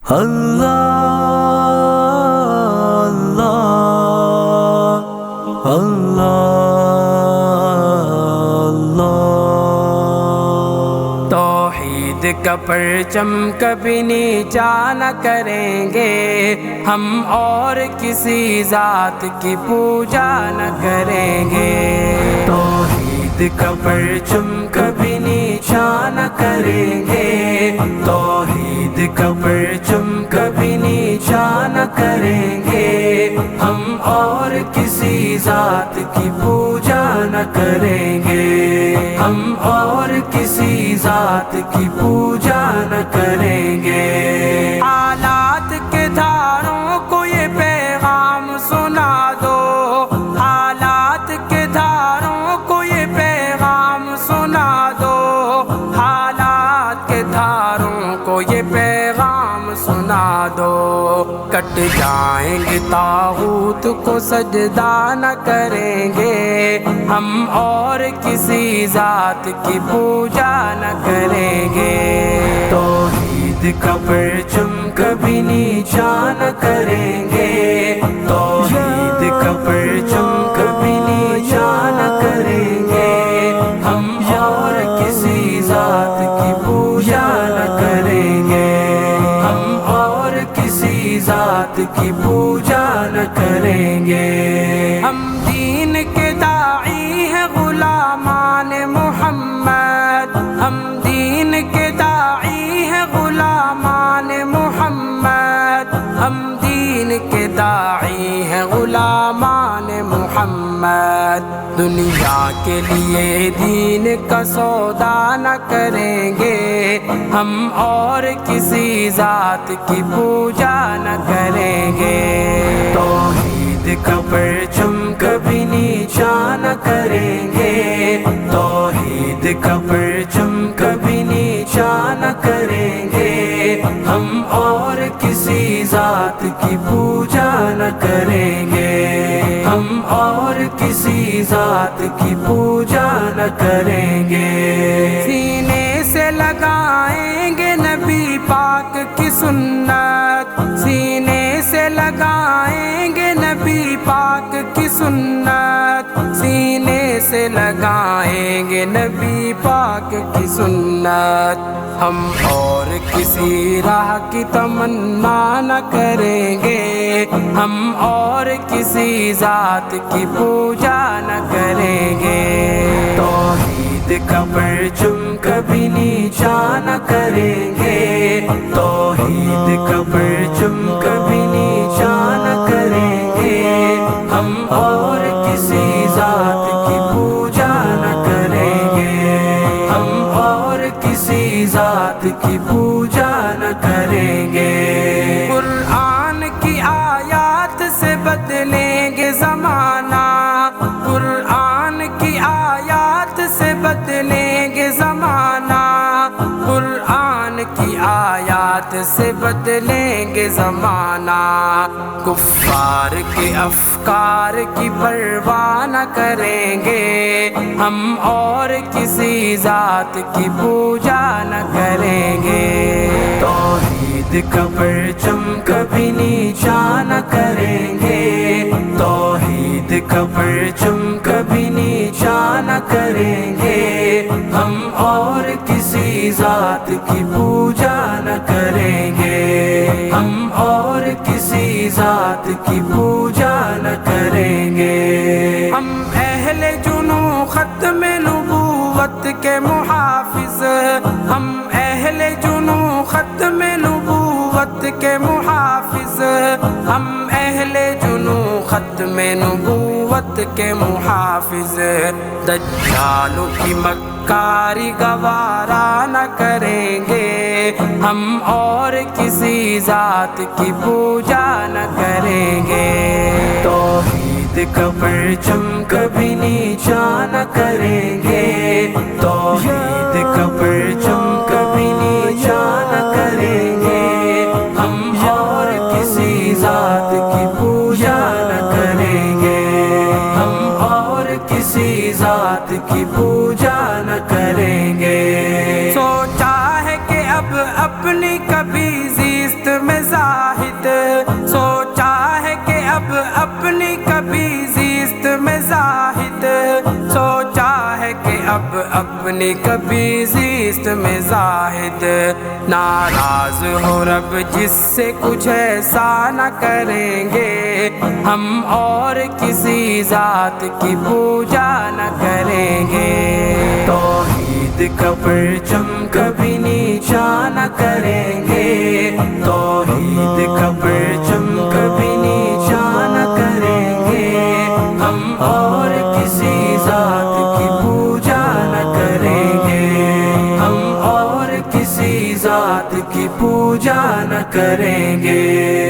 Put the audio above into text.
اللہ اللہ اللہ اللہ۔ توحید کا پرچم کبھی نیچا نہ کریں گے ہم، اور کسی ذات کی پوجا نہ کریں گے۔ توحید کا پرچم کبھی نیچا نہ کریں گے، توحید کا پرچم کبھی نیچا نہ کریں گے ہم، اور کسی ذات کی پوجا نہ کریں گے ہم، اور کسی ذات کی پوجا نہ کریں گے۔ حالات کے دھاروں کو یہ پیغام سنا دو، حالات کے دھاروں کو یہ پیغام سنا دو، حالات کے دھاروں کو یہ پیغام سنا دو۔ کٹ جائیں گے طاغوت کو سجدہ نہ کریں گے ہم، اور کسی ذات کی پوجا نہ کریں گے۔ توحید کا پرچم کبھی نیچا نہ کریں گے، توحید کا پرچم کبھی نیچا نہ کریں گے ہم، اور کسی ذات کی پوجا نہ کریں گے ہم، اور کسی ذات کی پوجا نہ کریں گے۔ ہم دین کے داعی ہیں غلامان محمد، ہم دین کے داعی ہیں غلامان محمد، ہم دین کے داعی ہیں غلامان محمد۔ دنیا کے لیے دین کا سودا نہ کریں گے ہم، اور کسی ذات کی پوجا نہ کریں گے۔ توحید کا پرچم کبھی نیچا نہ کریں گے، توحید کا پرچم کبھی نیچا نہ کریں گے ہم، اور کسی ذات کی پوجا نہ کریں گے ہم، اور کسی ذات کی پوجا نہ کریں گے۔ سینے سے لگائیں گے نبی پاک کی سنت، سینے سے لگائیں گے نبی پاک کی سنت، سینے سے لگائیں گے نبی پاک کی سنت۔ ہم اور کسی راہ کی تمنا نہ کریں گے ہم، اور کسی ذات کی پوجا نہ کریں گے۔ توحید کا پرچم کبھی نیچا نہ کریں گے، توحید کا پرچم کبھی نیچا نہ کریں گے ہم، اور کسی ذات کی پوجا نہ کریں گے ہم، اور کسی ذات کی پوجا نہ کریں گے۔ قرآن کی آیات سے بدلیں گے زمانہ، قرآن کی آیات سے بدلیں گے زمانہ، قرآن کی آیات سے بدلیں گے زمانہ۔ کفار کے افکار کی پرواہ نہ کریں گے ہم، اور کسی ذات کی پوجا نہ کریں گے۔ توحید کا پرچم کبھی نیچا نہ کریں گے، توحید کا پرچم کبھی نیچا نہ کریں گے ہم، اور کسی ذات کی پوجا نہ کریں گے ہم، اور کسی ذات کی پوجا نہ کریں گے۔ ہم اہل جنو ختم نبوت کے محافظ، ہم اہل جنو ختم نبوت کے محافظ، ہم اہل جنو ختم نبوت کے محافظ۔ دجالوں کی مکاری گوارا نہ کریں گے ہم، اور کسی ذات کی پوجا نہ کریں گے۔ توحید کا پرچم کبھی نیچا نہ کریں گے، توحید کا پرچم کبھی نیچا نہ کریں گے ہم، اور کسی ذات کی پوجا نہ کریں گے ہم، اور کسی ذات کی پوجا نہ کریں گے۔ سوچا ہے کہ اب اپنی کبھی زیست میں اب اپنی کبھی زیست میں زاہد، ناراض ہو رب جس سے کچھ ایسا نہ کریں گے، ہم اور کسی ذات کی پوجا نہ کریں گے، توحید کا پرچم کبھی نیچا نہ کریں گے، توحید کا پرچم کبھی نیچا نہ کریں گے، ہم اور کسی ذات کی پوجا نہ کریں گے، ہم اور کسی ذات کی پوجا نہ کریں گے۔